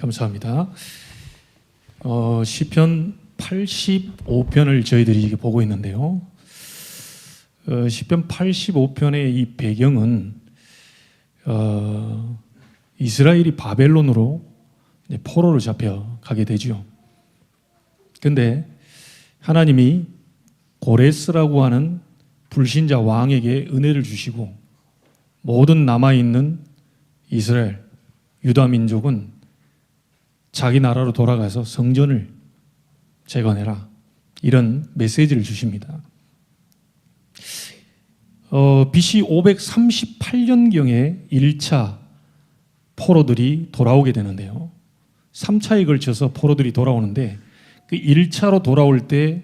감사합니다. 시편 85편을 저희들이 보고 있는데요. 시편 85편의 이 배경은 이스라엘이 바벨론으로 포로로 잡혀가게 되죠. 그런데 하나님이 고레스라고 하는 불신자 왕에게 은혜를 주시고 모든 남아있는 이스라엘, 유다 민족은 자기 나라로 돌아가서 성전을 재건해라, 이런 메시지를 주십니다. BC 538년경에 1차 포로들이 돌아오게 되는데요. 3차에 걸쳐서 포로들이 돌아오는데 그 1차로 돌아올 때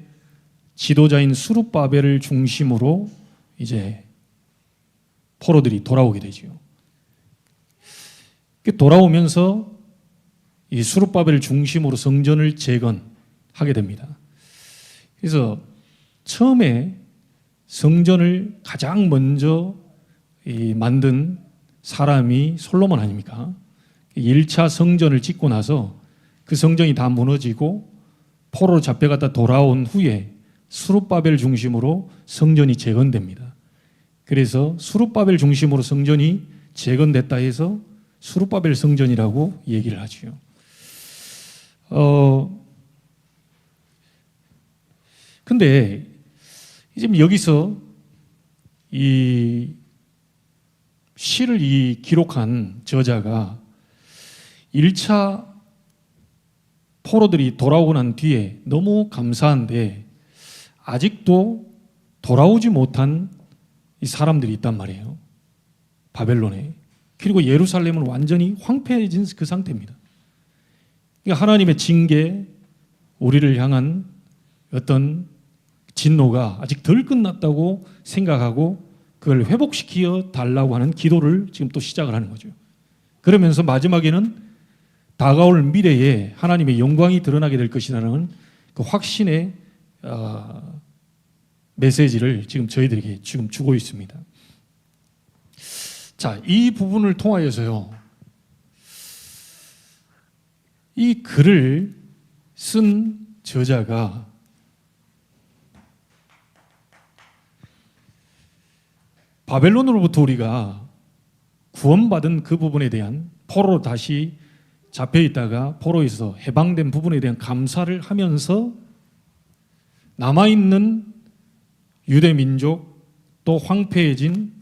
지도자인 스룹바벨을 중심으로 이제 포로들이 돌아오게 되죠. 돌아오면서 이 스룹바벨을 중심으로 성전을 재건하게 됩니다. 그래서 처음에 성전을 가장 먼저 만든 사람이 솔로몬 아닙니까? 1차 성전을 짓고 나서 그 성전이 다 무너지고 포로로 잡혀갔다 돌아온 후에 스룹바벨 중심으로 성전이 재건됩니다. 그래서 스룹바벨 중심으로 성전이 재건됐다 해서 스룹바벨 성전이라고 얘기를 하죠. 근데 이제 여기서 이 시를 기록한 저자가 1차 포로들이 돌아오고 난 뒤에 너무 감사한데 아직도 돌아오지 못한 이 사람들이 있단 말이에요. 바벨론에. 그리고 예루살렘은 완전히 황폐해진 그 상태입니다. 그러니까 하나님의 징계, 우리를 향한 어떤 진노가 아직 덜 끝났다고 생각하고 그걸 회복시켜 달라고 하는 기도를 지금 또 시작을 하는 거죠. 그러면서 마지막에는 다가올 미래에 하나님의 영광이 드러나게 될 것이라는 그 확신의 메시지를 지금 저희들에게 지금 주고 있습니다. 자, 이 부분을 통하여서요, 이 글을 쓴 저자가 바벨론으로부터 우리가 구원받은 그 부분에 대한, 포로로 다시 잡혀있다가 포로에서 해방된 부분에 대한 감사를 하면서 남아있는 유대 민족, 또 황폐해진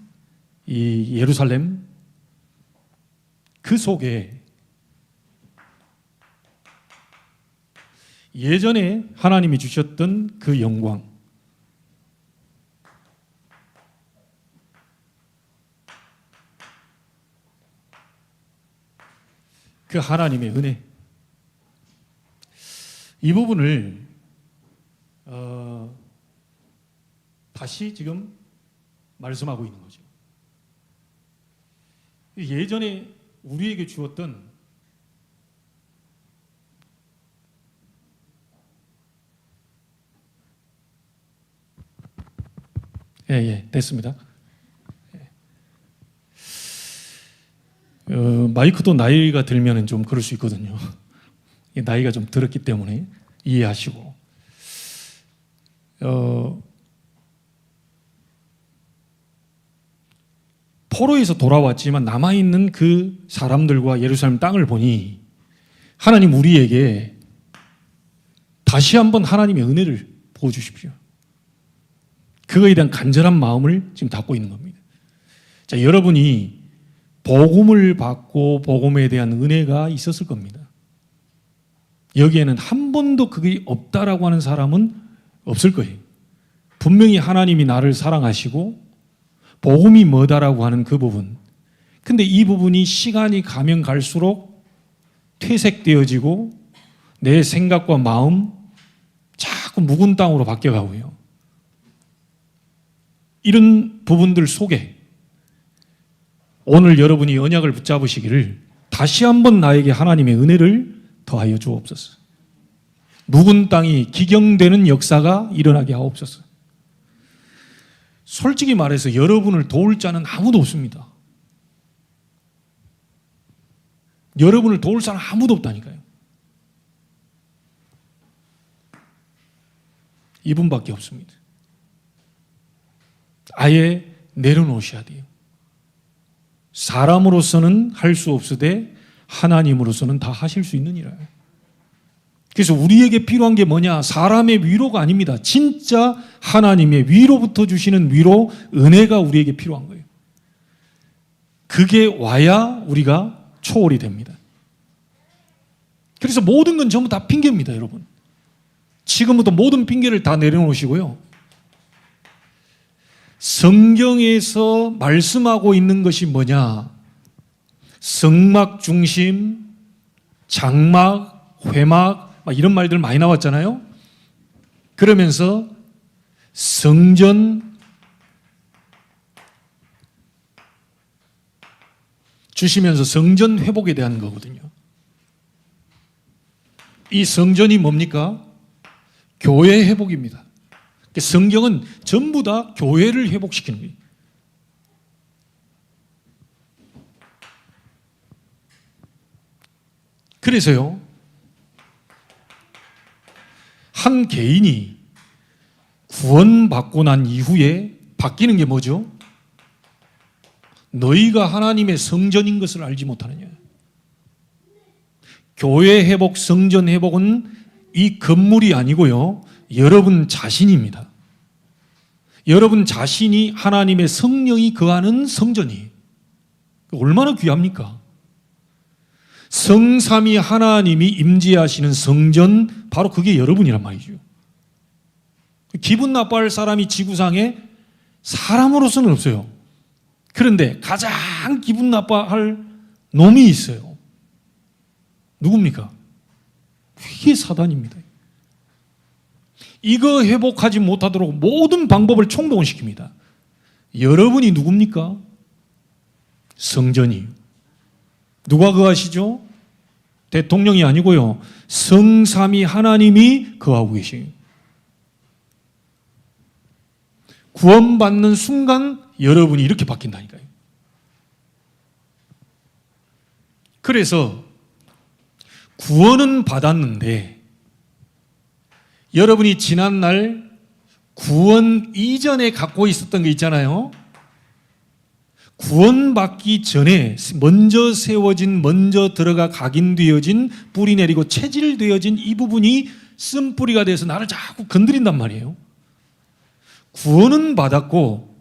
이 예루살렘, 그 속에 예전에 하나님이 주셨던 그 영광, 그 하나님의 은혜, 이 부분을 다시 지금 말씀하고 있는 거죠. 예전에 우리에게 주었던 됐습니다. 마이크도 나이가 들면 좀 그럴 수 있거든요. 나이가 좀 들었기 때문에 이해하시고, 포로에서 돌아왔지만 남아있는 그 사람들과 예루살렘 땅을 보니 하나님 우리에게 다시 한번 하나님의 은혜를 부어주십시오. 그거에 대한 간절한 마음을 지금 담고 있는 겁니다. 자, 여러분이 복음을 받고 복음에 대한 은혜가 있었을 겁니다. 여기에는 한 번도 그게 없다라고 하는 사람은 없을 거예요. 분명히 하나님이 나를 사랑하시고 복음이 뭐다라고 하는 그 부분. 근데 이 부분이 시간이 가면 갈수록 퇴색되어지고 내 생각과 마음 자꾸 묵은 땅으로 바뀌어가고요. 이런 부분들 속에 오늘 여러분이 언약을 붙잡으시기를 다시 한번 나에게 하나님의 은혜를 더하여 주옵소서. 묵은 땅이 기경되는 역사가 일어나게 하옵소서. 솔직히 말해서 여러분을 도울 자는 아무도 없습니다. 여러분을 도울 사람 아무도 없다니까요. 이분밖에 없습니다. 아예 내려놓으셔야 돼요. 사람으로서는 할 수 없으되 하나님으로서는 다 하실 수 있느니라요. 그래서 우리에게 필요한 게 뭐냐? 사람의 위로가 아닙니다. 진짜 하나님의 위로부터 주시는 위로, 은혜가 우리에게 필요한 거예요. 그게 와야 우리가 초월이 됩니다. 그래서 모든 건 전부 다 핑계입니다, 여러분. 지금부터 모든 핑계를 다 내려놓으시고요. 성경에서 말씀하고 있는 것이 뭐냐? 성막 중심, 장막, 회막, 이런 말들 많이 나왔잖아요. 그러면서 성전 주시면서 성전 회복에 대한 거거든요. 이 성전이 뭡니까? 교회 회복입니다. 성경은 전부 다 교회를 회복시키는 거예요. 그래서요, 한 개인이 구원받고 난 이후에 바뀌는 게 뭐죠? 너희가 하나님의 성전인 것을 알지 못하느냐. 교회 회복, 성전 회복은 이 건물이 아니고요, 여러분 자신입니다. 여러분 자신이 하나님의 성령이 거하는 성전이에요. 얼마나 귀합니까? 성삼위 하나님이 임재하시는 성전, 바로 그게 여러분이란 말이죠. 기분 나빠할 사람이 지구상에 사람으로서는 없어요. 그런데 가장 기분 나빠할 놈이 있어요. 누굽니까? 그게 사단입니다. 이거 회복하지 못하도록 모든 방법을 총동원시킵니다. 여러분이 누굽니까? 성전이에요. 누가 거하시죠? 대통령이 아니고요, 성삼위 하나님이 거하고 계시요. 구원받는 순간 여러분이 이렇게 바뀐다니까요. 그래서 구원은 받았는데 여러분이 지난날 구원 이전에 갖고 있었던 게 있잖아요. 구원받기 전에 먼저 세워진, 먼저 들어가 각인되어진, 뿌리 내리고 체질되어진 이 부분이 쓴뿌리가 돼서 나를 자꾸 건드린단 말이에요. 구원은 받았고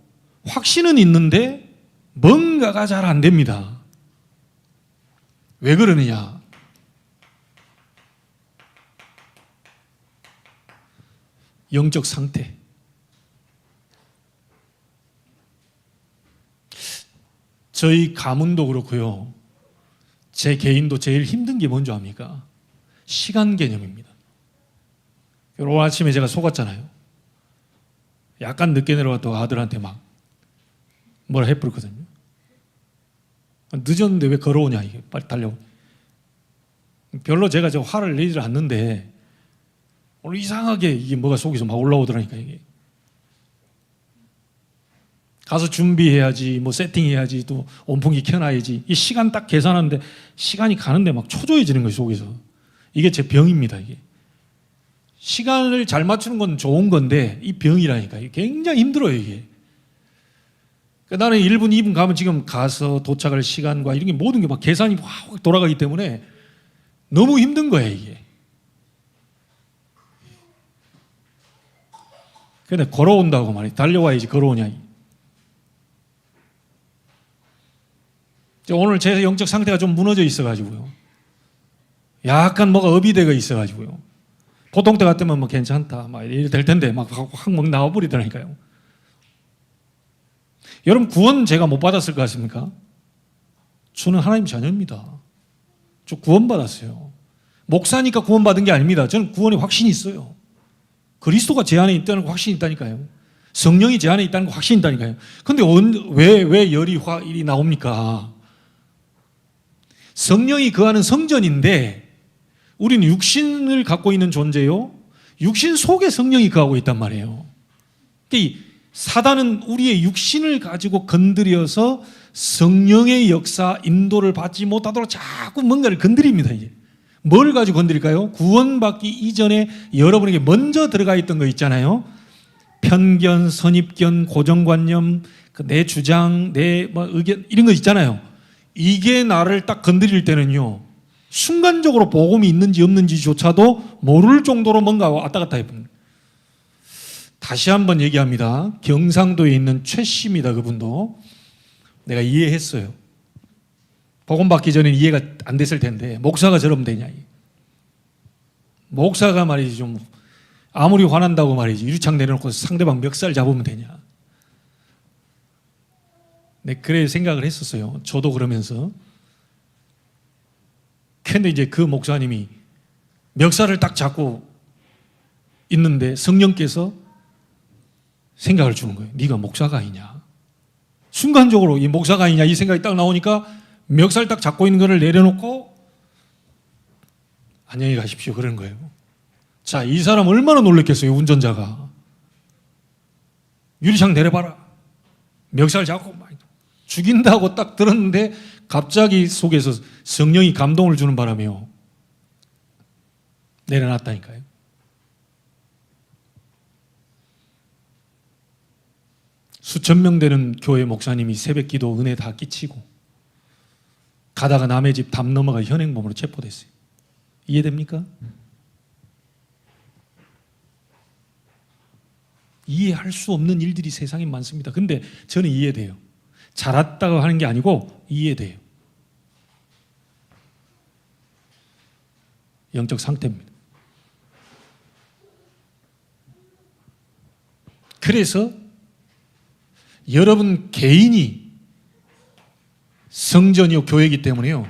확신은 있는데 뭔가가 잘 안 됩니다. 왜 그러느냐? 영적 상태. 저희 가문도 그렇고요, 제 개인도 제일 힘든 게 뭔지 압니까? 시간 개념입니다. 오늘 아침에 제가 속았잖아요. 약간 늦게 내려왔다고 아들한테 막 뭐라 해버렸거든요. 늦었는데 왜 걸어오냐, 이게 빨리 달려오. 별로 제가 저 화를 내질 않는데 오늘 이상하게 이게 뭐가 속에서 막 올라오더라니까. 이게 가서 준비해야지, 뭐 세팅해야지, 또 온풍기 켜놔야지. 이 시간 딱 계산하는데 시간이 가는데 막 초조해지는 거예요, 속에서. 이게 제 병입니다, 이게. 시간을 잘 맞추는 건 좋은 건데 이 병이라니까. 이게 굉장히 힘들어요, 이게. 그러니까 나는 1분, 2분 가면 지금 가서 도착할 시간과 이런 게 모든 게 막 계산이 확 돌아가기 때문에 너무 힘든 거예요, 이게. 근데 걸어온다고 말이에요. 달려와야지 걸어오냐. 오늘 제 영적 상태가 좀 무너져 있어가지고요. 약간 뭐가 업이되어 있어가지고요. 보통 때 같으면 뭐 괜찮다, 막 이래 될 텐데 막 확 나와버리더라니까요. 여러분, 구원 제가 못 받았을 것 같습니까? 저는 하나님 자녀입니다. 저 구원받았어요. 목사니까 구원받은 게 아닙니다. 저는 구원에 확신이 있어요. 그리스도가 제 안에 있다는 거 확신이 있다니까요. 성령이 제 안에 있다는 거 확신이 있다니까요. 그런데 왜 열이 화일이 나옵니까? 성령이 거하는 성전인데 우리는 육신을 갖고 있는 존재요, 육신 속에 성령이 거하고 있단 말이에요. 이 사단은 우리의 육신을 가지고 건드려서 성령의 역사, 인도를 받지 못하도록 자꾸 뭔가를 건드립니다. 이제 뭘 가지고 건드릴까요? 구원받기 이전에 여러분에게 먼저 들어가 있던 거 있잖아요. 편견, 선입견, 고정관념, 내 주장, 내 의견 이런 거 있잖아요. 이게 나를 딱 건드릴 때는요, 순간적으로 복음이 있는지 없는지조차도 모를 정도로 뭔가 왔다 갔다 해봅니다. 다시 한번 얘기합니다. 경상도에 있는 최 씨입니다. 그분도 내가 이해했어요. 복음 받기 전에 이해가 안 됐을 텐데 목사가 저러면 되냐. 목사가 말이지 좀 아무리 화난다고 말이지 유리창 내려놓고 상대방 멱살 잡으면 되냐. 네, 그래 생각을 했었어요. 저도 그러면서. 근데 이제 그 목사님이 멱살을 딱 잡고 있는데 성령께서 생각을 주는 거예요. 네가 목사가 아니냐. 순간적으로 이 목사가 아니냐 이 생각이 딱 나오니까 멱살 딱 잡고 있는 거를 내려놓고 안녕히 가십시오 그런 거예요. 자, 이 사람 얼마나 놀랬겠어요. 운전자가. 유리창 내려봐라. 멱살 잡고 막 죽인다고 딱 들었는데 갑자기 속에서 성령이 감동을 주는 바람에요. 내려놨다니까요. 수천 명 되는 교회 목사님이 새벽 기도 은혜 다 끼치고 가다가 남의 집 담 넘어가 현행범으로 체포됐어요. 이해됩니까? 이해할 수 없는 일들이 세상에 많습니다. 근데 저는 이해돼요. 잘했다고 하는 게 아니고 이해돼요. 영적 상태입니다. 그래서 여러분 개인이 성전이요 교회이기 때문에요.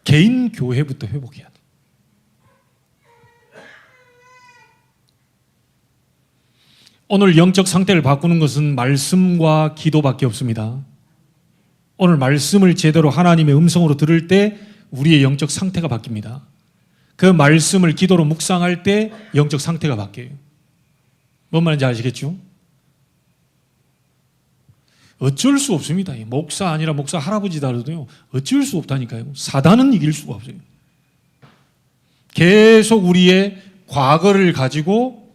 개인 교회부터 회복해야 돼요. 오늘 영적 상태를 바꾸는 것은 말씀과 기도밖에 없습니다. 오늘 말씀을 제대로 하나님의 음성으로 들을 때 우리의 영적 상태가 바뀝니다. 그 말씀을 기도로 묵상할 때 영적 상태가 바뀌어요. 뭔 말인지 아시겠죠? 어쩔 수 없습니다. 목사 아니라 목사 할아버지다라도요 어쩔 수 없다니까요. 사단은 이길 수가 없어요. 계속 우리의 과거를 가지고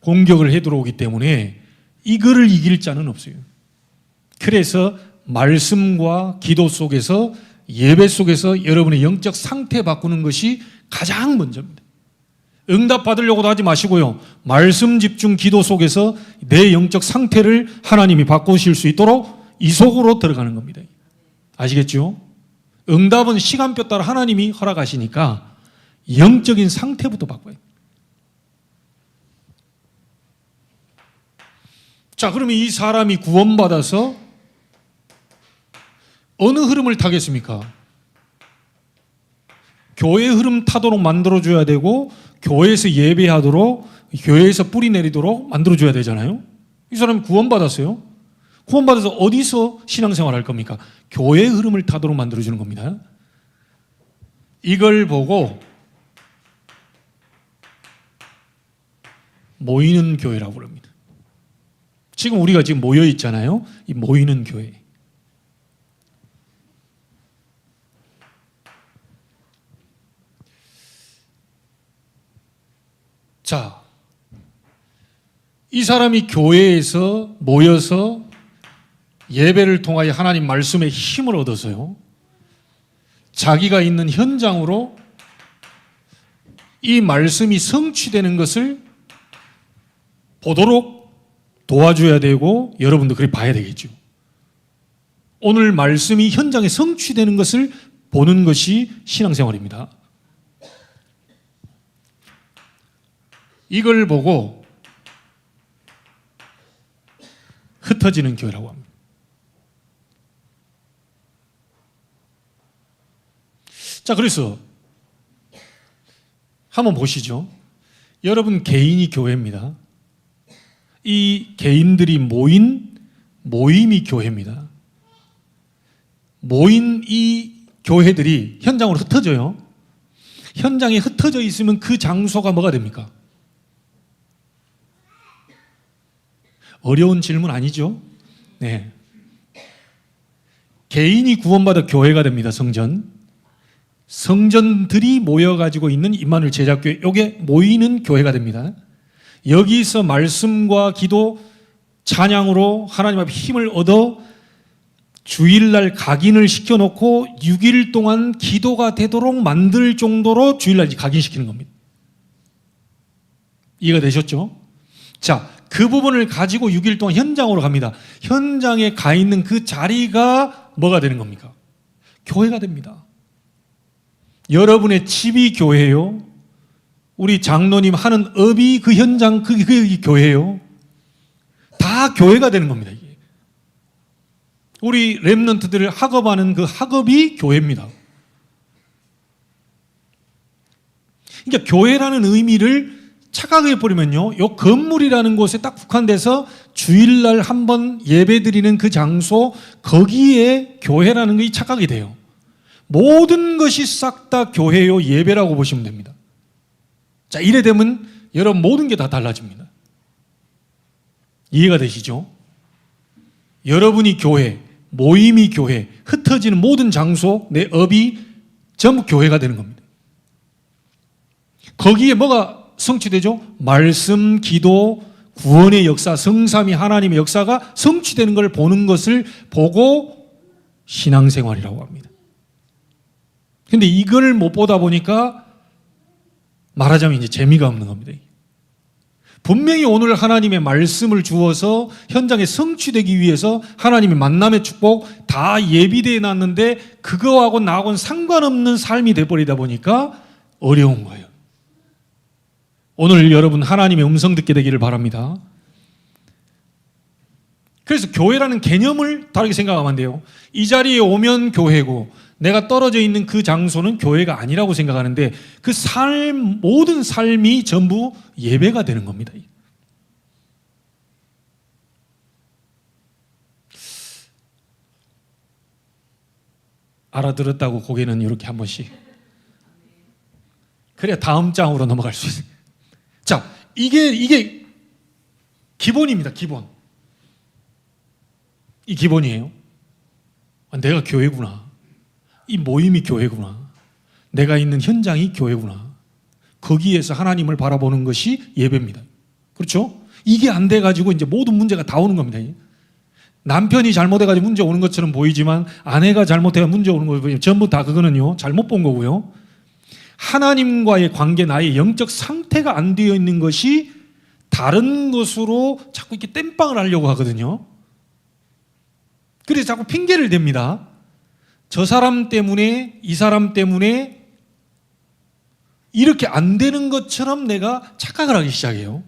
공격을 해 들어오기 때문에 이거를 이길 자는 없어요. 그래서 말씀과 기도 속에서 예배 속에서 여러분의 영적 상태 바꾸는 것이 가장 먼저입니다. 응답 받으려고도 하지 마시고요. 말씀 집중 기도 속에서 내 영적 상태를 하나님이 바꾸실 수 있도록 이 속으로 들어가는 겁니다. 아시겠죠? 응답은 시간표 따라 하나님이 허락하시니까 영적인 상태부터 바꿔요. 자, 그러면 이 사람이 구원받아서 어느 흐름을 타겠습니까? 교회 흐름 타도록 만들어줘야 되고 교회에서 예배하도록 교회에서 뿌리 내리도록 만들어줘야 되잖아요. 이 사람이 구원받았어요. 구원받아서 어디서 신앙생활 할 겁니까? 교회의 흐름을 타도록 만들어주는 겁니다. 이걸 보고 모이는 교회라고 그럽니다. 지금 우리가 지금 모여 있잖아요. 이 모이는 교회. 자, 이 사람이 교회에서 모여서 예배를 통하여 하나님 말씀의 힘을 얻어서요. 자기가 있는 현장으로 이 말씀이 성취되는 것을 보도록 도와줘야 되고 여러분도 그렇게 봐야 되겠죠. 오늘 말씀이 현장에 성취되는 것을 보는 것이 신앙생활입니다. 이걸 보고 흩어지는 교회라고 합니다. 자, 그래서 한번 보시죠. 여러분 개인이 교회입니다. 이 개인들이 모인 모임이 교회입니다. 모인 이 교회들이 현장으로 흩어져요. 현장에 흩어져 있으면 그 장소가 뭐가 됩니까? 어려운 질문 아니죠? 네. 개인이 구원받아 교회가 됩니다. 성전들이 모여가지고 있는 임마누엘 제자교회, 이게 모이는 교회가 됩니다. 여기서 말씀과 기도, 찬양으로 하나님 앞에 힘을 얻어 주일날 각인을 시켜놓고 6일 동안 기도가 되도록 만들 정도로 주일날 각인시키는 겁니다. 이해가 되셨죠? 자, 그 부분을 가지고 6일 동안 현장으로 갑니다. 현장에 가 있는 그 자리가 뭐가 되는 겁니까? 교회가 됩니다. 여러분의 집이 교회예요. 우리 장로님 하는 업이 그 현장, 그게 교회예요. 다 교회가 되는 겁니다. 이게. 우리 렘넌트들을 학업하는 그 학업이 교회입니다. 그러니까 교회라는 의미를 착각해 버리면요, 이 건물이라는 곳에 딱 국한돼서 주일날 한번 예배드리는 그 장소, 거기에 교회라는 것이 착각이 돼요. 모든 것이 싹 다 교회요, 예배라고 보시면 됩니다. 자, 이래 되면 여러분 모든 게 다 달라집니다. 이해가 되시죠? 여러분이 교회, 모임이 교회, 흩어지는 모든 장소, 내 업이 전부 교회가 되는 겁니다. 거기에 뭐가 성취되죠? 말씀, 기도, 구원의 역사, 성삼위 하나님의 역사가 성취되는 걸 보는 것을 보고 신앙생활이라고 합니다. 근데 이걸 못 보다 보니까 말하자면 이제 재미가 없는 겁니다. 분명히 오늘 하나님의 말씀을 주어서 현장에 성취되기 위해서 하나님의 만남의 축복 다 예비되어 놨는데 그거하고 나하고는 상관없는 삶이 돼버리다 보니까 어려운 거예요. 오늘 여러분 하나님의 음성 듣게 되기를 바랍니다. 그래서 교회라는 개념을 다르게 생각하면 안 돼요. 이 자리에 오면 교회고 내가 떨어져 있는 그 장소는 교회가 아니라고 생각하는데 그 삶, 모든 삶이 전부 예배가 되는 겁니다. 알아들었다고 고개는 이렇게 한 번씩. 그래야 다음 장으로 넘어갈 수 있어요. 자, 이게 기본입니다. 기본. 이 기본이에요. 내가 교회구나. 이 모임이 교회구나. 내가 있는 현장이 교회구나. 거기에서 하나님을 바라보는 것이 예배입니다. 그렇죠? 이게 안 돼가지고 이제 모든 문제가 다 오는 겁니다. 남편이 잘못해가지고 문제 오는 것처럼 보이지만 아내가 잘못해가 문제 오는 거예요. 전부 다 그거는요, 잘못 본 거고요. 하나님과의 관계, 나의 영적 상태가 안 되어 있는 것이 다른 것으로 자꾸 이렇게 땜빵을 하려고 하거든요. 그래서 자꾸 핑계를 댑니다. 저 사람 때문에, 이 사람 때문에 이렇게 안 되는 것처럼 내가 착각을 하기 시작해요.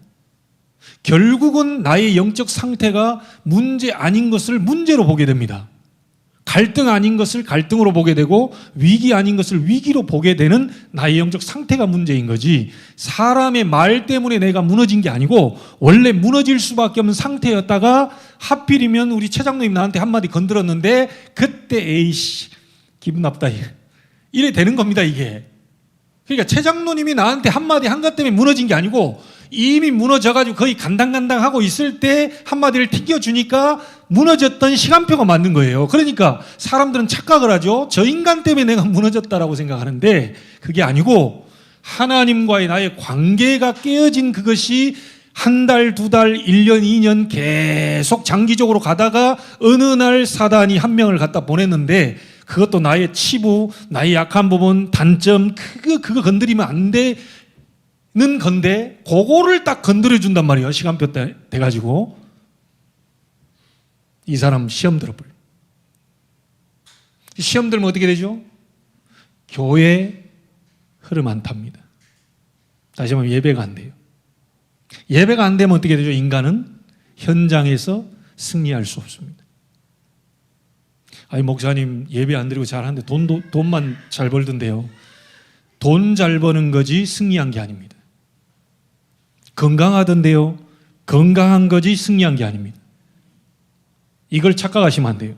결국은 나의 영적 상태가 문제 아닌 것을 문제로 보게 됩니다. 갈등 아닌 것을 갈등으로 보게 되고 위기 아닌 것을 위기로 보게 되는 나의 영적 상태가 문제인 거지, 사람의 말 때문에 내가 무너진 게 아니고 원래 무너질 수밖에 없는 상태였다가 하필이면 우리 최 장로님 나한테 한마디 건드렸는데 그때 에이씨 기분 나쁘다 이래 되는 겁니다. 이게 그러니까 최 장로님이 나한테 한마디 한 것 때문에 무너진 게 아니고 이미 무너져가지고 거의 간당간당하고 있을 때 한마디를 튕겨주니까 무너졌던 시간표가 맞는 거예요. 그러니까 사람들은 착각을 하죠. 저 인간 때문에 내가 무너졌다라고 생각하는데 그게 아니고 하나님과의 나의 관계가 깨어진 그것이 한 달, 두 달, 1년, 2년 계속 장기적으로 가다가 어느 날 사단이 한 명을 갖다 보냈는데 그것도 나의 치부, 나의 약한 부분, 단점, 그거 건드리면 안 되는 건데 그거를 딱 건드려 준단 말이에요. 시간표 때 돼가지고 이 사람 시험 들어버려요. 시험 들면 어떻게 되죠? 교회 흐름 안 탑니다. 다시 말하면 예배가 안 돼요. 예배가 안 되면 어떻게 되죠? 인간은 현장에서 승리할 수 없습니다. 아니 목사님 예배 안 드리고 잘하는데 돈만 잘 벌던데요. 돈 잘 버는 거지 승리한 게 아닙니다. 건강하던데요. 건강한 거지 승리한 게 아닙니다. 이걸 착각하시면 안 돼요.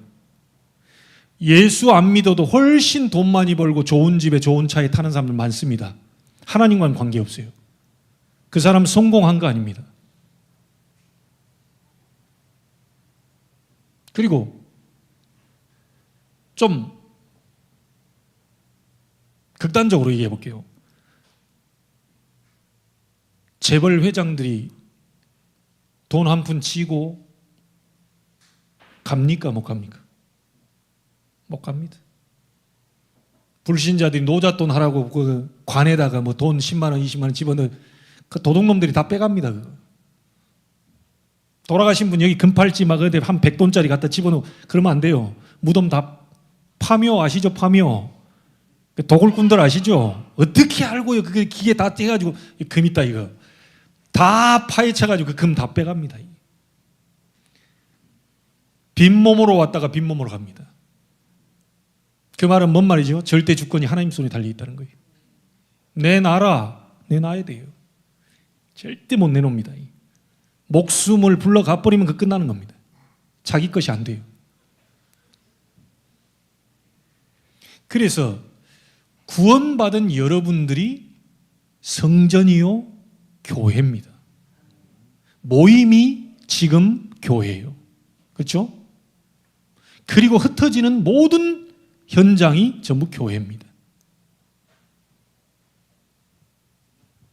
예수 안 믿어도 훨씬 돈 많이 벌고 좋은 집에 좋은 차에 타는 사람들 많습니다. 하나님과는 관계없어요. 그 사람 성공한 거 아닙니다. 그리고 좀 극단적으로 얘기해 볼게요. 재벌 회장들이 돈 한 푼 치고 갑니까? 못 갑니까? 못 갑니다. 불신자들이 노잣돈 하라고 그 관에다가 뭐 돈 10만 원, 20만 원 집어넣어 그 도둑놈들이 다 빼갑니다. 그거. 돌아가신 분 여기 금팔찌 막 어디 한 100돈짜리 갖다 집어넣어 그러면 안 돼요. 무덤 다 파묘 아시죠? 파묘. 도굴꾼들 아시죠? 어떻게 알고요? 그게 기계 다 떼가지고 금 있다 이거. 다 파헤쳐가지고 그 금 다 빼갑니다. 빈몸으로 왔다가 빈몸으로 갑니다. 그 말은 뭔 말이죠? 절대 주권이 하나님 손에 달려있다는 거예요. 내놔야 돼요. 절대 못 내놓습니다. 목숨을 불러가버리면 그 끝나는 겁니다. 자기 것이 안 돼요. 그래서 구원받은 여러분들이 성전이요 교회입니다. 모임이 지금 교회예요. 그렇죠? 그리고 흩어지는 모든 현장이 전부 교회입니다.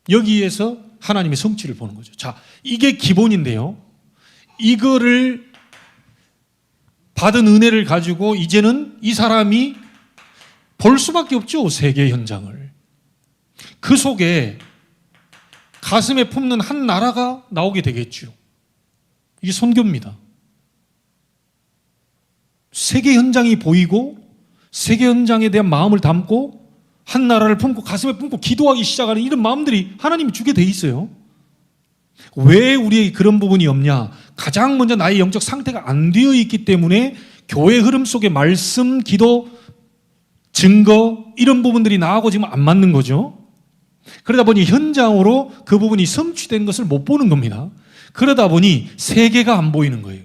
여기에서 하나님의 성취를 보는 거죠. 자, 이게 기본인데요. 이거를 받은 은혜를 가지고 이제는 이 사람이 볼 수밖에 없죠. 세계 현장을. 그 속에 가슴에 품는 한 나라가 나오게 되겠죠. 이게 선교입니다. 세계 현장이 보이고 세계 현장에 대한 마음을 담고 한 나라를 품고 가슴에 품고 기도하기 시작하는 이런 마음들이 하나님이 주게 돼 있어요. 왜 우리에게 그런 부분이 없냐? 가장 먼저 나의 영적 상태가 안 되어 있기 때문에 교회 흐름 속에 말씀, 기도, 증거 이런 부분들이 나하고 지금 안 맞는 거죠. 그러다 보니 현장으로 그 부분이 성취된 것을 못 보는 겁니다. 그러다 보니 세계가 안 보이는 거예요.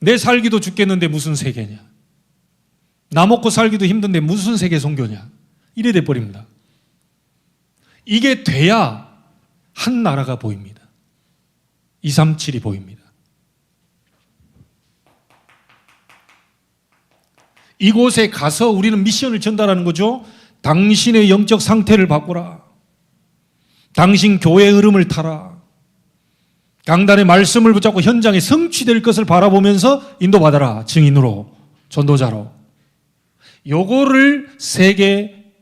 내 살기도 죽겠는데 무슨 세계냐? 나 먹고 살기도 힘든데 무슨 세계 선교냐? 이래 돼 버립니다. 이게 돼야 한 나라가 보입니다. 237이 보입니다. 이곳에 가서 우리는 미션을 전달하는 거죠. 당신의 영적 상태를 바꾸라. 당신 교회의 흐름을 타라. 강단의 말씀을 붙잡고 현장에 성취될 것을 바라보면서 인도받아라. 증인으로, 전도자로. 요거를 세계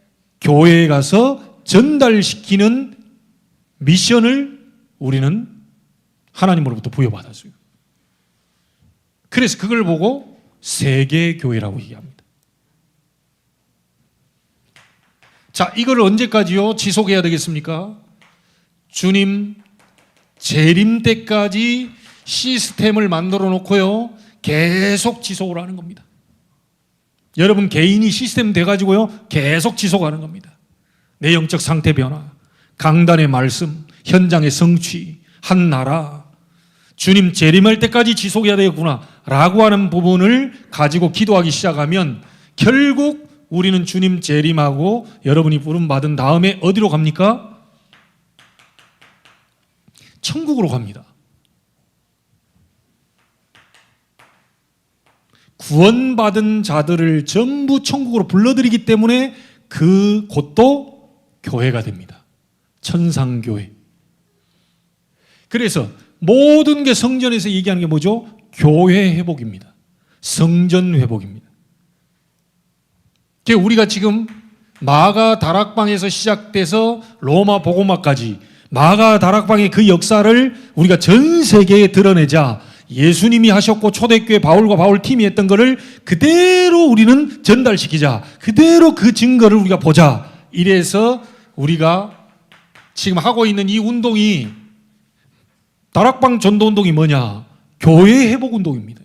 교회에 가서 전달시키는 미션을 우리는 하나님으로부터 부여받았어요. 그래서 그걸 보고 세계교회라고 얘기합니다. 자, 이걸 언제까지요? 지속해야 되겠습니까? 주님 재림 때까지 시스템을 만들어 놓고요. 계속 지속을 하는 겁니다. 여러분 개인이 시스템 돼가지고요. 계속 지속하는 겁니다. 내 영적 상태 변화, 강단의 말씀, 현장의 성취, 한 나라, 주님 재림할 때까지 지속해야 되겠구나 라고 하는 부분을 가지고 기도하기 시작하면 결국 우리는 주님 재림하고 여러분이 부름받은 다음에 어디로 갑니까? 천국으로 갑니다. 구원받은 자들을 전부 천국으로 불러들이기 때문에 그 곳도 교회가 됩니다. 천상교회. 그래서 모든 게 성전에서 얘기하는 게 뭐죠? 교회 회복입니다. 성전 회복입니다. 우리가 지금 마가 다락방에서 시작돼서 로마 복음화까지 마가 다락방의 그 역사를 우리가 전 세계에 드러내자 예수님이 하셨고 초대교회 바울과 바울 팀이 했던 것을 그대로 우리는 전달시키자. 그대로 그 증거를 우리가 보자. 이래서 우리가 지금 하고 있는 이 운동이 다락방 전도운동이 뭐냐? 교회 회복운동입니다.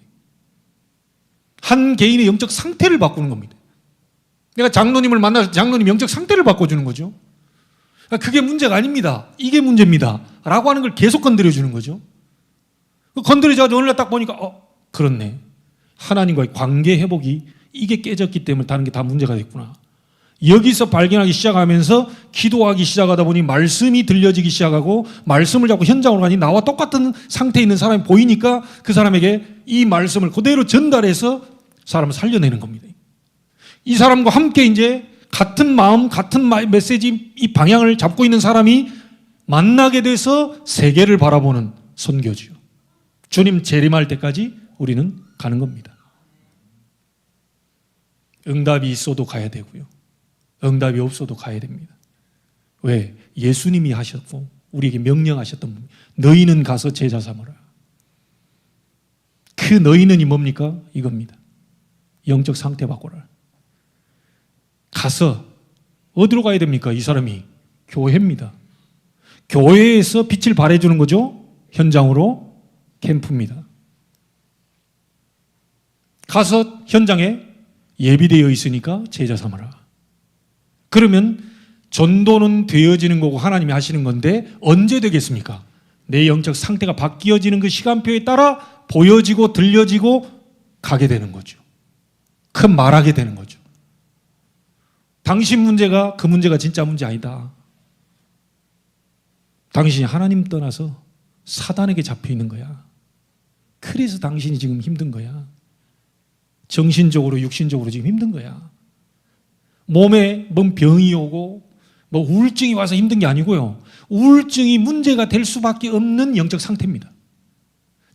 한 개인의 영적 상태를 바꾸는 겁니다. 내가 장로님을 만나서 장로님 영적 상태를 바꿔주는 거죠. 그게 문제가 아닙니다. 이게 문제입니다. 라고 하는 걸 계속 건드려주는 거죠. 건드리자마자 오늘 딱 보니까 그렇네. 하나님과의 관계 회복이 이게 깨졌기 때문에 다른 게 다 문제가 됐구나. 여기서 발견하기 시작하면서 기도하기 시작하다 보니 말씀이 들려지기 시작하고 말씀을 잡고 현장으로 가니 나와 똑같은 상태에 있는 사람이 보이니까 그 사람에게 이 말씀을 그대로 전달해서 사람을 살려내는 겁니다. 이 사람과 함께 이제 같은 마음, 같은 메시지 이 방향을 잡고 있는 사람이 만나게 돼서 세계를 바라보는 선교지요. 주님 재림할 때까지 우리는 가는 겁니다. 응답이 있어도 가야 되고요. 응답이 없어도 가야 됩니다. 왜? 예수님이 하셨고 우리에게 명령하셨던 분. 너희는 가서 제자 삼으라. 그 너희는이 뭡니까? 이겁니다. 영적 상태 바꾸라. 가서 어디로 가야 됩니까? 이 사람이 교회입니다. 교회에서 빛을 발해주는 거죠. 현장으로 캠프입니다. 가서 현장에 예비되어 있으니까 제자 삼아라. 그러면 전도는 되어지는 거고 하나님이 하시는 건데 언제 되겠습니까? 내 영적 상태가 바뀌어지는 그 시간표에 따라 보여지고 들려지고 가게 되는 거죠. 큰 말하게 되는 거죠. 당신 문제가 그 문제가 진짜 문제 아니다. 당신이 하나님 떠나서 사단에게 잡혀 있는 거야. 그래서 당신이 지금 힘든 거야. 정신적으로 육신적으로 지금 힘든 거야. 몸에 뭔 병이 오고 뭐 우울증이 와서 힘든 게 아니고요. 우울증이 문제가 될 수밖에 없는 영적 상태입니다.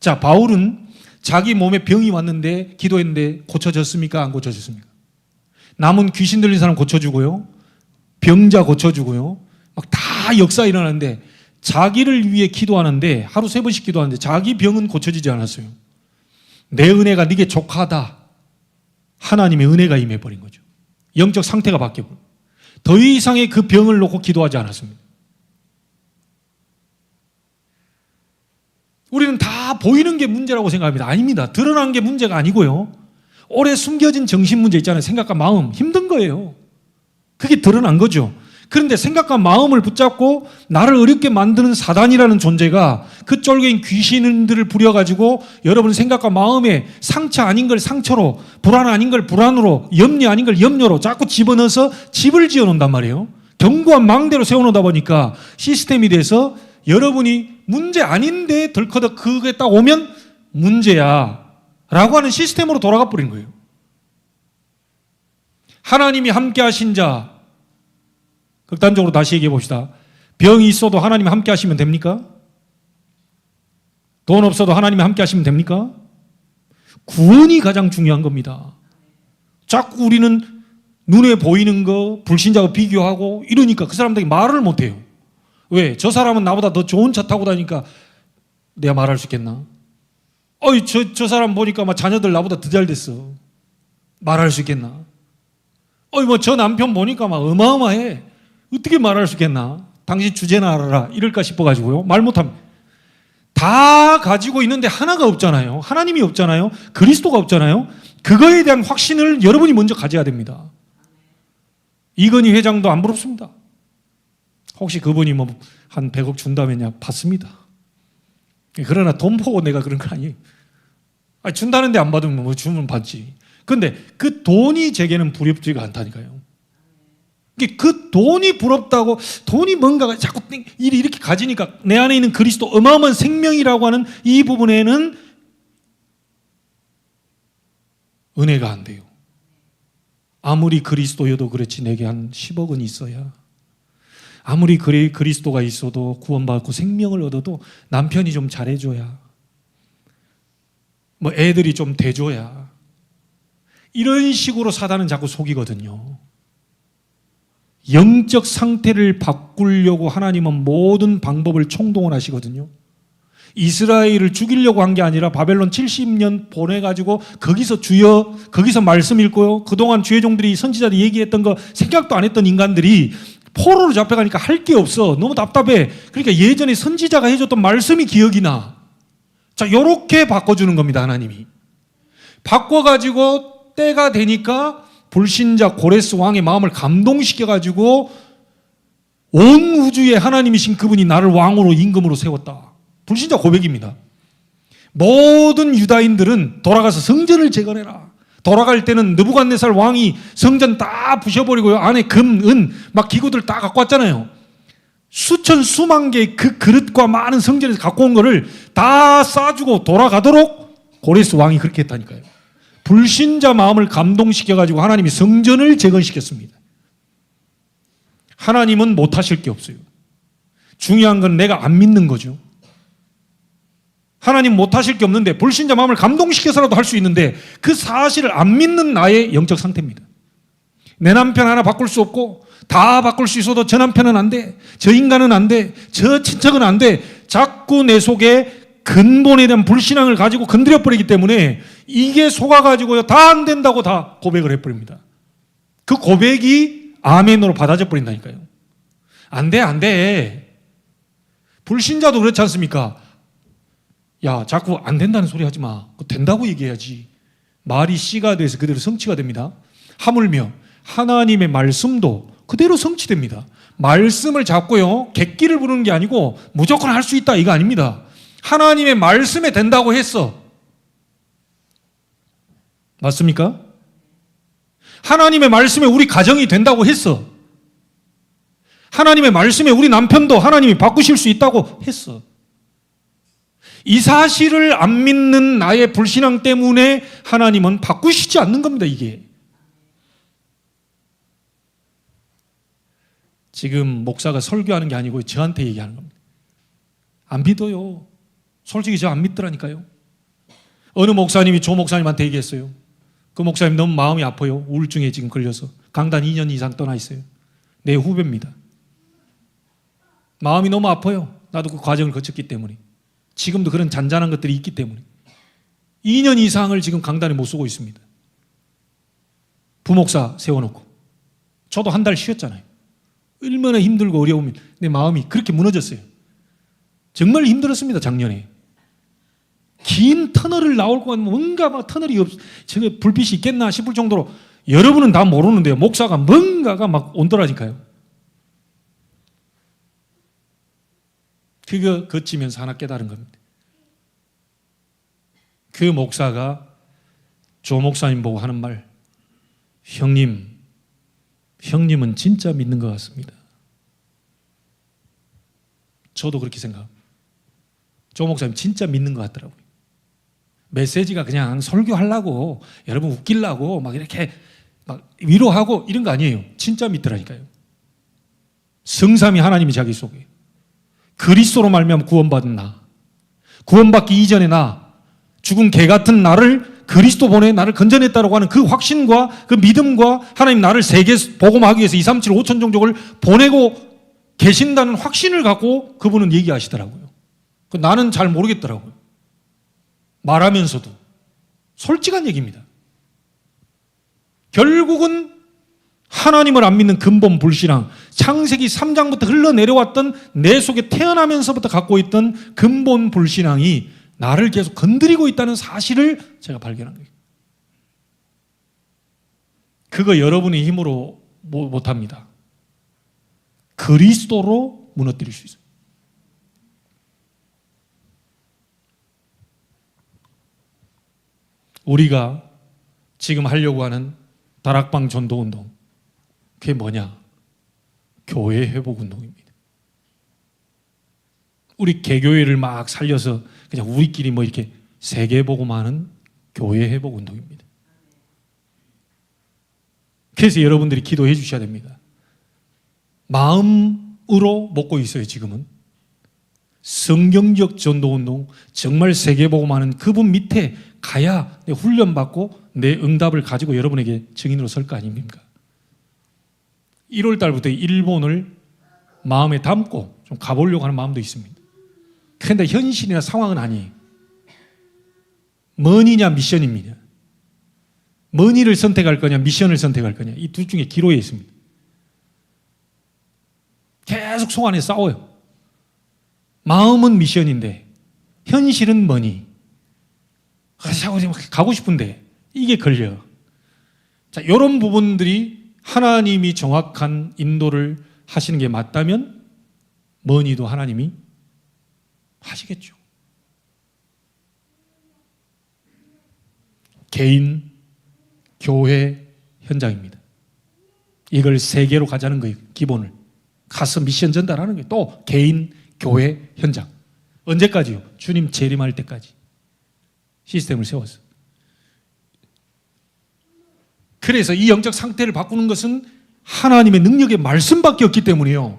자, 바울은 자기 몸에 병이 왔는데 기도했는데 고쳐졌습니까? 안 고쳐졌습니까? 남은 귀신 들린 사람 고쳐주고요. 병자 고쳐주고요. 막 다 역사 일어나는데 자기를 위해 기도하는데 하루 3번씩 기도하는데 자기 병은 고쳐지지 않았어요. 내 은혜가 네게 족하다. 하나님의 은혜가 임해버린 거죠. 영적 상태가 바뀌고 더 이상의 그 병을 놓고 기도하지 않았습니다. 우리는 다 보이는 게 문제라고 생각합니다. 아닙니다. 드러난 게 문제가 아니고요. 오래 숨겨진 정신 문제 있잖아요. 생각과 마음 힘든 거예요. 그게 드러난 거죠. 그런데 생각과 마음을 붙잡고 나를 어렵게 만드는 사단이라는 존재가 그 쫄개인 귀신들을 부려가지고 여러분 생각과 마음에 상처 아닌 걸 상처로, 불안 아닌 걸 불안으로, 염려 아닌 걸 염려로 자꾸 집어넣어서 집을 지어놓는단 말이에요. 견고한 망대로 세워놓다 보니까 시스템이 돼서 여러분이 문제 아닌데 덜커덕 그게 딱 오면 문제야 라고 하는 시스템으로 돌아가 버린 거예요. 하나님이 함께 하신 자, 극단적으로 다시 얘기해 봅시다. 병이 있어도 하나님이 함께 하시면 됩니까? 돈 없어도 하나님이 함께 하시면 됩니까? 구원이 가장 중요한 겁니다. 자꾸 우리는 눈에 보이는 거 불신자와 비교하고 이러니까 그 사람들이 말을 못해요. 왜? 저 사람은 나보다 더 좋은 차 타고 다니니까 내가 말할 수 있겠나? 저 사람 보니까 막 자녀들 나보다 더 잘 됐어. 말할 수 있겠나? 저 남편 보니까 막 어마어마해. 어떻게 말할 수 있겠나? 당신 주제나 알아라. 이럴까 싶어가지고요. 말 못합니다. 다 가지고 있는데 하나가 없잖아요. 하나님이 없잖아요. 그리스도가 없잖아요. 그거에 대한 확신을 여러분이 먼저 가져야 됩니다. 이건희 회장도 안 부럽습니다. 혹시 그분이 뭐 한 100억 준다면야 받습니다. 그러나 돈 보고 내가 그런 거 아니에요. 준다는데 안 받으면 뭐 주면 받지. 근데 그 돈이 제게는 부럽지가 않다니까요. 그 돈이 부럽다고 돈이 뭔가가 자꾸 일이 이렇게 가지니까 내 안에 있는 그리스도 어마어마한 생명이라고 하는 이 부분에는 은혜가 안 돼요. 아무리 그리스도여도 그렇지 내게 한 10억은 있어야, 아무리 그리스도가 있어도 구원받고 생명을 얻어도 남편이 좀 잘해줘야, 뭐 애들이 좀 대줘야, 이런 식으로 사단은 자꾸 속이거든요. 영적 상태를 바꾸려고 하나님은 모든 방법을 총동원하시거든요. 이스라엘을 죽이려고 한 게 아니라 바벨론 70년 보내가지고 거기서 말씀 읽고요. 그동안 주의 종들이 선지자들이 얘기했던 거 생각도 안 했던 인간들이 포로로 잡혀가니까 할 게 없어. 너무 답답해. 그러니까 예전에 선지자가 해줬던 말씀이 기억이 나. 자, 요렇게 바꿔주는 겁니다, 하나님이. 바꿔가지고 때가 되니까 불신자 고레스 왕의 마음을 감동시켜가지고 온 우주에 하나님이신 그분이 나를 왕으로 임금으로 세웠다. 불신자 고백입니다. 모든 유다인들은 돌아가서 성전을 재건해라. 돌아갈 때는 느부갓네살 왕이 성전 다 부셔버리고요. 안에 금, 은, 막 기구들 다 갖고 왔잖아요. 수천, 수만 개의 그 그릇과 많은 성전에서 갖고 온 거를 다 싸주고 돌아가도록 고레스 왕이 그렇게 했다니까요. 불신자 마음을 감동시켜가지고 하나님이 성전을 재건시켰습니다. 하나님은 못하실 게 없어요. 중요한 건 내가 안 믿는 거죠. 하나님 못하실 게 없는데 불신자 마음을 감동시켜서라도 할 수 있는데 그 사실을 안 믿는 나의 영적 상태입니다. 내 남편 하나 바꿀 수 없고 다 바꿀 수 있어도 저 남편은 안 돼. 저 인간은 안 돼. 저 친척은 안 돼. 자꾸 내 속에 근본에 대한 불신앙을 가지고 건드려 버리기 때문에 이게 속아가지고요. 다 안 된다고 다 고백을 해버립니다. 그 고백이 아멘으로 받아져 버린다니까요. 안 돼, 안 돼. 불신자도 그렇지 않습니까? 야, 자꾸 안 된다는 소리 하지 마. 된다고 얘기해야지. 말이 씨가 돼서 그대로 성취가 됩니다. 하물며 하나님의 말씀도 그대로 성취됩니다. 말씀을 잡고요, 객기를 부르는 게 아니고 무조건 할 수 있다 이거 아닙니다. 하나님의 말씀에 된다고 했어. 맞습니까? 하나님의 말씀에 우리 가정이 된다고 했어. 하나님의 말씀에 우리 남편도 하나님이 바꾸실 수 있다고 했어. 이 사실을 안 믿는 나의 불신앙 때문에 하나님은 바꾸시지 않는 겁니다, 이게. 지금 목사가 설교하는 게 아니고 저한테 얘기하는 겁니다. 안 믿어요. 솔직히 저 안 믿더라니까요. 어느 목사님이 조 목사님한테 얘기했어요. 그 목사님 너무 마음이 아파요. 우울증에 지금 걸려서. 강단 2년 이상 떠나 있어요. 내 후배입니다. 마음이 너무 아파요. 나도 그 과정을 거쳤기 때문에. 지금도 그런 잔잔한 것들이 있기 때문에 2년 이상을 지금 강단에 못 서고 있습니다. 부목사 세워놓고 저도 한 달 쉬었잖아요. 얼마나 힘들고 어려우면 내 마음이 그렇게 무너졌어요. 정말 힘들었습니다. 작년에 긴 터널을 나올 것 같으면 뭔가 막 터널이 저게 불빛이 있겠나 싶을 정도로 여러분은 다 모르는데요. 목사가 뭔가가 막 온더라니까요. 그거 거치면서 하나 깨달은 겁니다. 그 목사가 조 목사님 보고 하는 말, 형님은 진짜 믿는 것 같습니다. 저도 그렇게 생각합니다. 조 목사님 진짜 믿는 것 같더라고요. 메시지가 그냥 설교하려고 여러분 웃기려고 막 이렇게 막 위로하고 이런 거 아니에요. 진짜 믿더라니까요. 성삼위 하나님이 자기 속에 그리스도로 말미암아 구원받은 나, 구원받기 이전의 나, 죽은 개 같은 나를 그리스도 보내 나를 건져냈다라고 하는 그 확신과 그 믿음과 하나님 나를 세계 복음하기 위해서 2, 3, 7, 5천 종족을 보내고 계신다는 확신을 갖고 그분은 얘기하시더라고요. 나는 잘 모르겠더라고요. 말하면서도 솔직한 얘기입니다. 결국은 하나님을 안 믿는 근본 불신앙, 창세기 3장부터 흘러내려왔던 내 속에 태어나면서부터 갖고 있던 근본 불신앙이 나를 계속 건드리고 있다는 사실을 제가 발견한 거예요. 그거 여러분의 힘으로 못합니다. 그리스도로 무너뜨릴 수 있어요. 우리가 지금 하려고 하는 다락방 전도운동, 그게 뭐냐? 교회 회복 운동입니다. 우리 개교회를 막 살려서 그냥 우리끼리 뭐 이렇게 세계복음하는 교회 회복 운동입니다. 그래서 여러분들이 기도해 주셔야 됩니다. 마음으로 먹고 있어요, 지금은. 성경적 전도운동, 정말 세계복음하는 그분 밑에 가야 훈련받고 내 응답을 가지고 여러분에게 증인으로 설 거 아닙니까? 1월 달부터 일본을 마음에 담고 좀 가보려고 하는 마음도 있습니다. 그런데 현실이나 상황은 아니에요. 머니냐 미션입니다. 머니를 선택할 거냐 미션을 선택할 거냐, 이 둘 중에 기로에 있습니다. 계속 속 안에 싸워요. 마음은 미션인데 현실은 머니. 가고 싶은데 이게 걸려. 자, 이런 부분들이 하나님이 정확한 인도를 하시는 게 맞다면 머니도 하나님이 하시겠죠. 개인, 교회 현장입니다. 이걸 세계로 가자는 거예요. 기본을. 가서 미션 전달하는 거예요. 또 개인 교회 현장. 언제까지요? 주님 재림할 때까지 시스템을 세웠어요. 그래서 이 영적 상태를 바꾸는 것은 하나님의 능력의 말씀밖에 없기 때문이에요.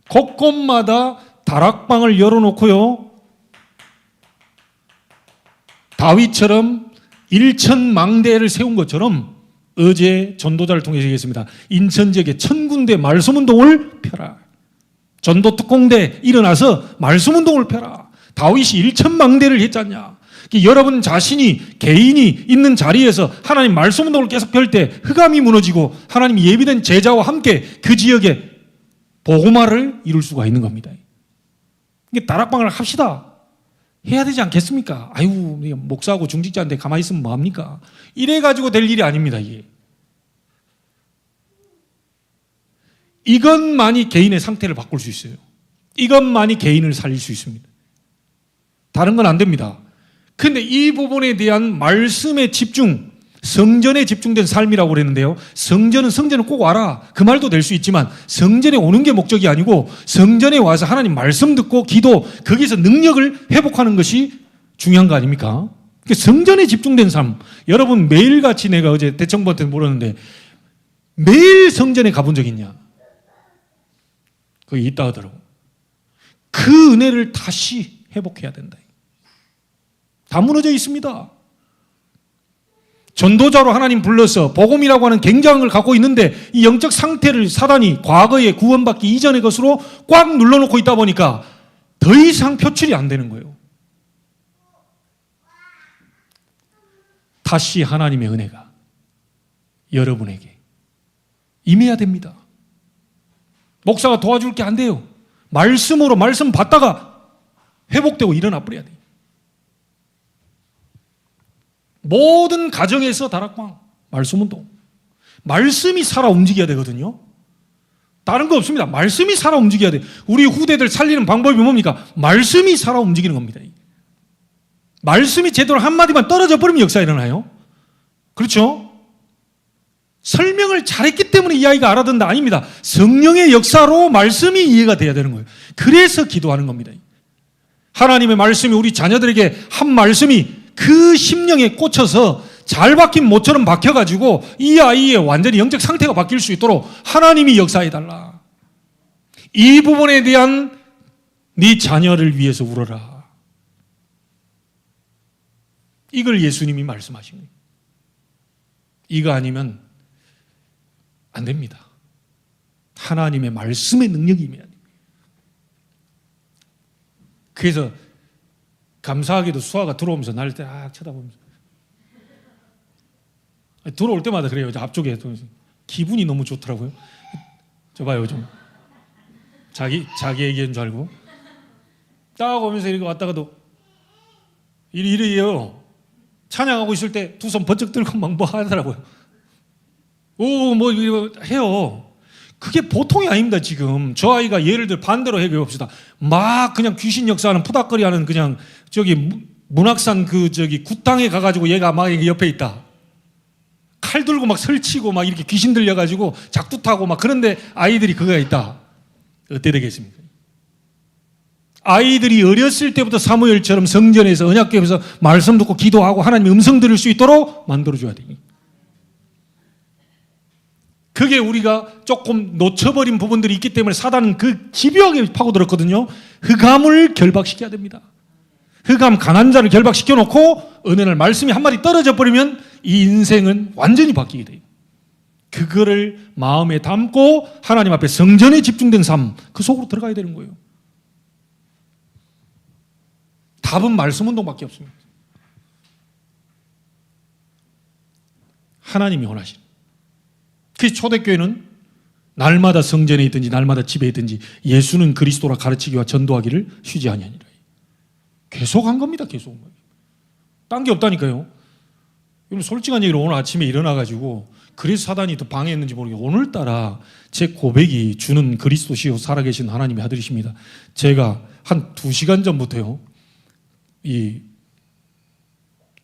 곳곳마다 다락방을 열어놓고요, 다윗처럼 일천망대를 세운 것처럼 어제 전도자를 통해서 얘기했습니다. 인천 지역에 1000군데 말씀운동을 펴라. 전도 특공대 일어나서 말씀운동을 펴라. 다윗이 일천망대를 했잖냐. 여러분 자신이 개인이 있는 자리에서 하나님 말씀운동을 계속 펼 때 흑암이 무너지고 하나님 예비된 제자와 함께 그 지역에 복음화를 이룰 수가 있는 겁니다. 이게 다락방을 합시다. 해야 되지 않겠습니까? 아유, 목사하고 중직자인데 가만히 있으면 뭐합니까? 이래가지고 될 일이 아닙니다, 이게. 이것만이 개인의 상태를 바꿀 수 있어요. 이것만이 개인을 살릴 수 있습니다. 다른 건 안 됩니다. 그런데 이 부분에 대한 말씀의 집중, 성전에 집중된 삶이라고 그랬는데요. 성전은 꼭 와라. 그 말도 될 수 있지만 성전에 오는 게 목적이 아니고 성전에 와서 하나님 말씀 듣고 기도, 거기서 능력을 회복하는 것이 중요한 거 아닙니까? 그러니까 성전에 집중된 삶. 여러분 매일같이 내가 어제 대청부한테 물었는데 매일 성전에 가본 적 있냐? 거기 있다 하더라고. 그 은혜를 다시 회복해야 된다. 다 무너져 있습니다. 전도자로 하나님 불러서 복음이라고 하는 굉장한 걸 갖고 있는데 이 영적 상태를 사단이 과거에 구원받기 이전의 것으로 꽉 눌러놓고 있다 보니까 더 이상 표출이 안 되는 거예요. 다시 하나님의 은혜가 여러분에게 임해야 됩니다. 목사가 도와줄 게 안 돼요. 말씀으로 말씀 받다가 회복되고 일어나 버려야 돼요. 모든 가정에서 다락방, 말씀운동. 말씀이 살아 움직여야 되거든요. 다른 거 없습니다. 말씀이 살아 움직여야 돼요. 우리 후대들 살리는 방법이 뭡니까? 말씀이 살아 움직이는 겁니다. 말씀이 제대로 한마디만 떨어져 버리면 역사 일어나요. 그렇죠? 설명을 잘했기 때문에 이 아이가 알아듣는다. 아닙니다. 성령의 역사로 말씀이 이해가 돼야 되는 거예요. 그래서 기도하는 겁니다. 하나님의 말씀이 우리 자녀들에게 한 말씀이 그 심령에 꽂혀서 잘 박힌 모처럼 박혀가지고 이 아이의 완전히 영적 상태가 바뀔 수 있도록 하나님이 역사해달라. 이 부분에 대한 네 자녀를 위해서 울어라. 이걸 예수님이 말씀하신 거예요. 이거 아니면 안 됩니다. 하나님의 말씀의 능력이 임해야 돼요. 그래서 감사하게도 수아가 들어오면서 나를 딱 쳐다보면서 들어올 때마다 그래요. 앞쪽에 기분이 너무 좋더라고요. 저 봐요, 좀 자기 얘기인 줄 알고 딱 오면서 이렇게 왔다가도 이래요. 찬양하고 있을 때 두 손 번쩍 들고 막 뭐 하더라고요. 오, 뭐 이거 해요. 그게 보통이 아닙니다. 지금 저 아이가 예를 들어 반대로 해결해 봅시다. 막 그냥 귀신 역사하는 푸닥거리하는 그냥 저기 문학산 그 저기 굿당에 가가지고 얘가 막 옆에 있다. 칼 들고 막 설치고 막 이렇게 귀신 들려가지고 작두 타고 막 그런데 아이들이 그거가 있다. 어때 되겠습니까? 아이들이 어렸을 때부터 사무엘처럼 성전에서 언약궤에서 말씀 듣고 기도하고 하나님의 음성 들을 수 있도록 만들어줘야 돼. 그게 우리가 조금 놓쳐버린 부분들이 있기 때문에 사단은 그 집요하게 파고들었거든요. 흑암을 결박시켜야 됩니다. 흑암 강한 자를 결박시켜 놓고 어느 날 말씀이 한마디 떨어져 버리면 이 인생은 완전히 바뀌게 돼요. 그거를 마음에 담고 하나님 앞에 성전에 집중된 삶, 그 속으로 들어가야 되는 거예요. 답은 말씀 운동밖에 없습니다. 하나님이 원하시는. 그래서 초대교회는 날마다 성전에 있든지 날마다 집에 있든지 예수는 그리스도라 가르치기와 전도하기를 쉬지 아니하니라. 계속 한 겁니다. 계속. 딴 게 없다니까요. 솔직한 얘기로 오늘 아침에 일어나가지고 그래서 사단이 더 방해했는지 모르겠어요. 오늘따라 제 고백이 주는 그리스도시요 살아계신 하나님의 아들이십니다. 제가 한 2시간 전부터요, 이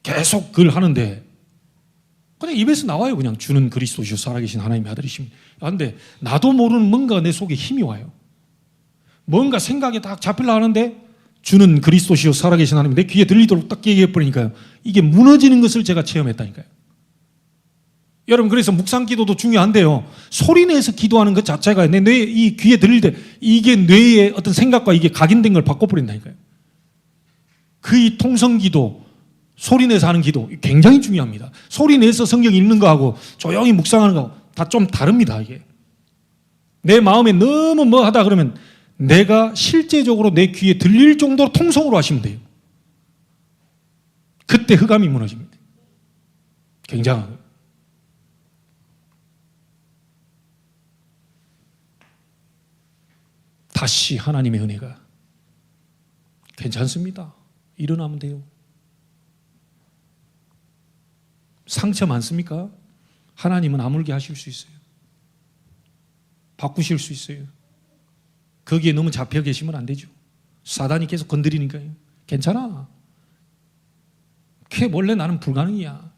계속 그걸 하는데 그냥 입에서 나와요. 그냥 주는 그리스도시요 살아계신 하나님의 아들이십니다. 그런데 나도 모르는 뭔가 내 속에 힘이 와요. 뭔가 생각이 딱 잡히려 하는데 주는 그리스도시요 살아계신 하나님 내 귀에 들리도록 딱 얘기해버리니까요. 이게 무너지는 것을 제가 체험했다니까요. 여러분 그래서 묵상 기도도 중요한데요. 소리내서 기도하는 것 자체가 내 뇌, 이 귀에 들릴 때 이게 뇌의 어떤 생각과 이게 각인된 걸 바꿔버린다니까요. 그 이 통성 기도, 소리내서 하는 기도 굉장히 중요합니다. 소리내서 성경 읽는 거하고 조용히 묵상하는 거하고 다 좀 다릅니다. 이게 내 마음에 너무 뭐 하다 그러면 내가 실제적으로 내 귀에 들릴 정도로 통성으로 하시면 돼요. 그때 흑암이 무너집니다. 굉장한 거예요. 다시 하나님의 은혜가 괜찮습니다. 일어나면 돼요. 상처 많습니까? 하나님은 아물게 하실 수 있어요. 바꾸실 수 있어요. 거기에 너무 잡혀 계시면 안 되죠. 사단이 계속 건드리니까요. 괜찮아. 그게 원래 나는 불가능이야.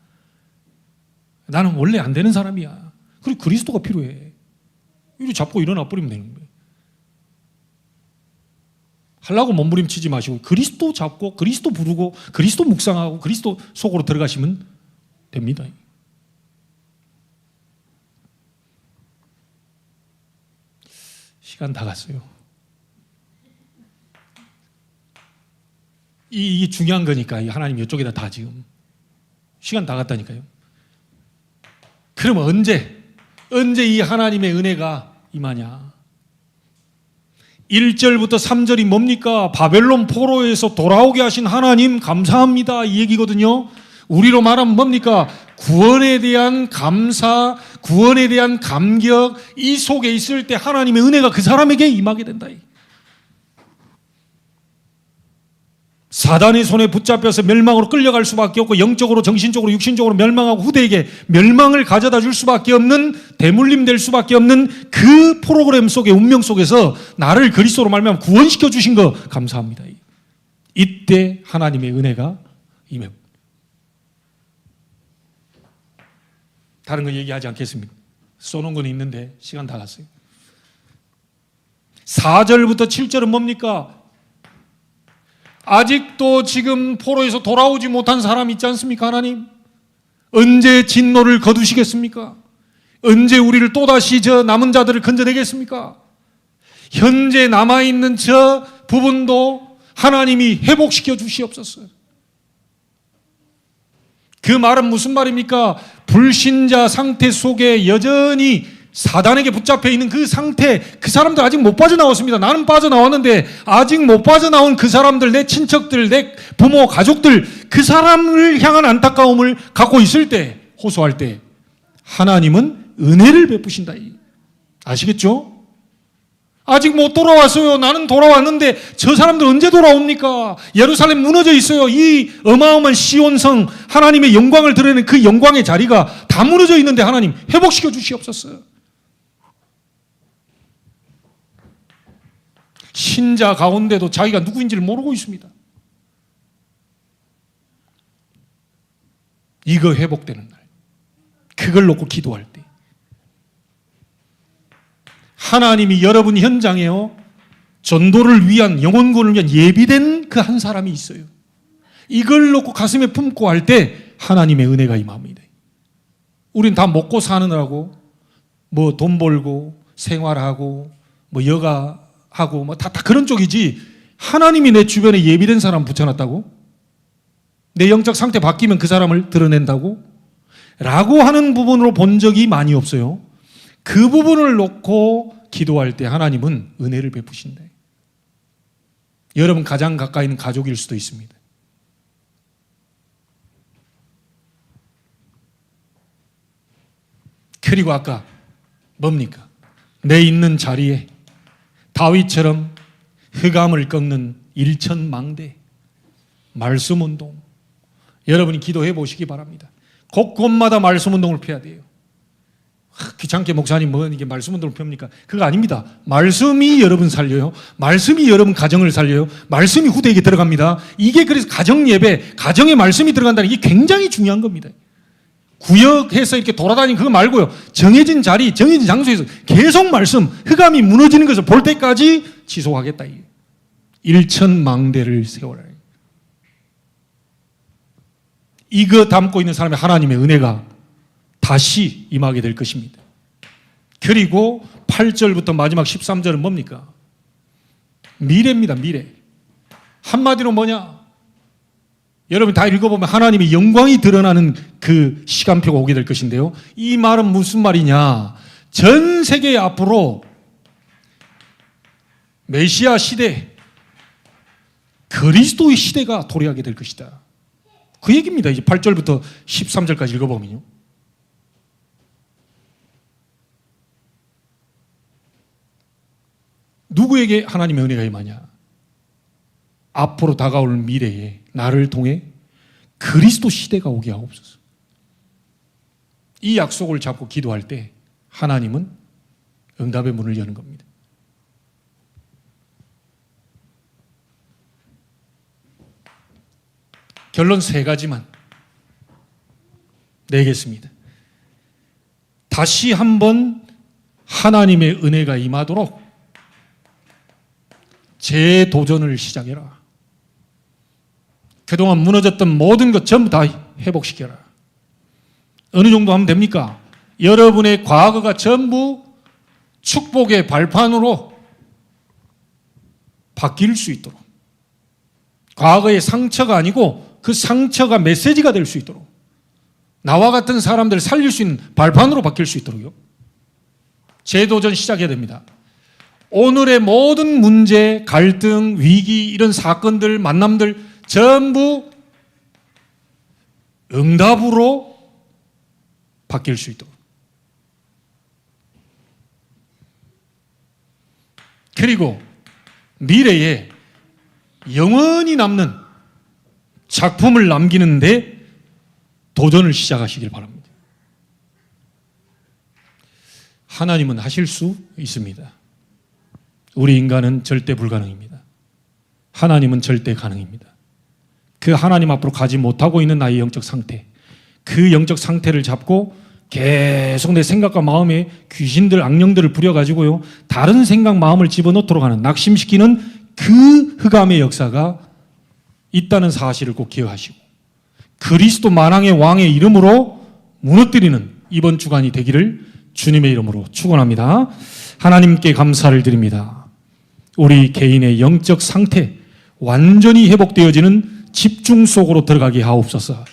나는 원래 안 되는 사람이야. 그리고 그리스도가 필요해. 이리 잡고 일어나 버리면 되는 거예요. 하려고 몸부림치지 마시고 그리스도 잡고 그리스도 부르고 그리스도 묵상하고 그리스도 속으로 들어가시면 됩니다. 시간 다 갔어요. 이게 중요한 거니까 하나님 이쪽에다 다 지금 시간 다 갔다니까요. 그러면 언제 이 하나님의 은혜가 임하냐? 1절부터 3절이 뭡니까? 바벨론 포로에서 돌아오게 하신 하나님 감사합니다 이 얘기거든요. 우리로 말하면 뭡니까? 구원에 대한 감사, 구원에 대한 감격, 이 속에 있을 때 하나님의 은혜가 그 사람에게 임하게 된다. 사단의 손에 붙잡혀서 멸망으로 끌려갈 수밖에 없고 영적으로 정신적으로 육신적으로 멸망하고 후대에게 멸망을 가져다 줄 수밖에 없는 대물림 될 수밖에 없는 그 프로그램 속의 운명 속에서 나를 그리스도로 말미암아 구원시켜 주신 거 감사합니다. 이때 하나님의 은혜가 임해. 다른 거 얘기하지 않겠습니다. 써놓은 건 있는데 시간 다 갔어요. 4절부터 7절은 뭡니까? 아직도 지금 포로에서 돌아오지 못한 사람 있지 않습니까? 하나님 언제 진노를 거두시겠습니까? 언제 우리를 또다시 저 남은 자들을 건져내겠습니까? 현재 남아있는 저 부분도 하나님이 회복시켜 주시옵소서. 그 말은 무슨 말입니까? 불신자 상태 속에 여전히 사단에게 붙잡혀 있는 그 상태, 그 사람들 아직 못 빠져나왔습니다. 나는 빠져나왔는데 아직 못 빠져나온 그 사람들, 내 친척들, 내 부모, 가족들, 그 사람을 향한 안타까움을 갖고 있을 때, 호소할 때 하나님은 은혜를 베푸신다. 아시겠죠? 아직 못 돌아왔어요. 나는 돌아왔는데 저 사람들 언제 돌아옵니까? 예루살렘 무너져 있어요. 이 어마어마한 시온성, 하나님의 영광을 드러내는 그 영광의 자리가 다 무너져 있는데 하나님 회복시켜 주시옵소서. 신자 가운데도 자기가 누구인지를 모르고 있습니다. 이거 회복되는 날, 그걸 놓고 기도할 때 하나님이 여러분 현장에요 전도를 위한, 영혼구원을 위한 예비된 그 한 사람이 있어요. 이걸 놓고 가슴에 품고 할 때 하나님의 은혜가 임합니다. 우린 다 먹고 사느라고 뭐 돈 벌고 생활하고 뭐 여가하고 뭐 다 그런 쪽이지, 하나님이 내 주변에 예비된 사람 붙여놨다고? 내 영적 상태 바뀌면 그 사람을 드러낸다고? 라고 하는 부분으로 본 적이 많이 없어요. 그 부분을 놓고 기도할 때 하나님은 은혜를 베푸신다. 여러분 가장 가까이 있는 가족일 수도 있습니다. 그리고 아까 뭡니까? 내 있는 자리에 다윗처럼 흑암을 꺾는 일천망대, 말씀운동, 여러분이 기도해 보시기 바랍니다. 곳곳마다 말씀운동을 펴야 돼요. 귀찮게 목사님 뭐 이게 말씀은 펴니까 그거 아닙니다. 말씀이 여러분 살려요. 말씀이 여러분 가정을 살려요. 말씀이 후대에게 들어갑니다. 이게 그래서 가정 예배, 가정에 말씀이 들어간다는 게 굉장히 중요한 겁니다. 구역해서 이렇게 돌아다니는 그거 말고요. 정해진 자리, 정해진 장소에서 계속 말씀, 흑암이 무너지는 것을 볼 때까지 지속하겠다. 일천망대를 세워라. 이거 담고 있는 사람의 하나님의 은혜가 다시 임하게 될 것입니다. 그리고 8절부터 마지막 13절은 뭡니까? 미래입니다. 미래. 한마디로 뭐냐? 여러분 다 읽어보면 하나님의 영광이 드러나는 그 시간표가 오게 될 것인데요. 이 말은 무슨 말이냐? 전 세계 앞으로 메시아 시대, 그리스도의 시대가 도래하게 될 것이다. 그 얘기입니다. 이제 8절부터 13절까지 읽어보면요. 누구에게 하나님의 은혜가 임하냐? 앞으로 다가올 미래에 나를 통해 그리스도 시대가 오게 하옵소서. 이 약속을 잡고 기도할 때 하나님은 응답의 문을 여는 겁니다. 결론 3가지만 내겠습니다. 다시 한번 하나님의 은혜가 임하도록 재도전을 시작해라. 그동안 무너졌던 모든 것 전부 다 회복시켜라. 어느 정도 하면 됩니까? 여러분의 과거가 전부 축복의 발판으로 바뀔 수 있도록, 과거의 상처가 아니고 그 상처가 메시지가 될 수 있도록, 나와 같은 사람들을 살릴 수 있는 발판으로 바뀔 수 있도록요. 재도전 시작해야 됩니다. 오늘의 모든 문제, 갈등, 위기, 이런 사건들, 만남들 전부 응답으로 바뀔 수 있도록. 그리고 미래에 영원히 남는 작품을 남기는데 도전을 시작하시길 바랍니다. 하나님은 하실 수 있습니다. 우리 인간은 절대 불가능입니다. 하나님은 절대 가능입니다. 그 하나님 앞으로 가지 못하고 있는 나의 영적 상태, 그 영적 상태를 잡고 계속 내 생각과 마음에 귀신들, 악령들을 부려가지고요, 다른 생각, 마음을 집어넣도록 하는, 낙심시키는 그 흑암의 역사가 있다는 사실을 꼭 기억하시고, 그리스도 만왕의 왕의 이름으로 무너뜨리는 이번 주간이 되기를 주님의 이름으로 축원합니다. 하나님께 감사를 드립니다. 우리 개인의 영적 상태 완전히 회복되어지는 집중 속으로 들어가게 하옵소서.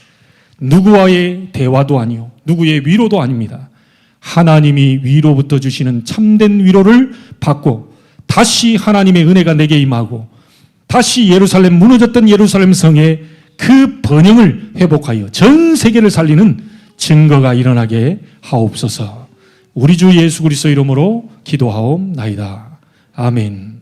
누구와의 대화도 아니요, 누구의 위로도 아닙니다. 하나님이 위로부터 주시는 참된 위로를 받고 다시 하나님의 은혜가 내게 임하고 다시 예루살렘, 무너졌던 예루살렘 성의 그 번영을 회복하여 전 세계를 살리는 증거가 일어나게 하옵소서. 우리 주 예수 그리스도 이름으로 기도하옵나이다. 아멘.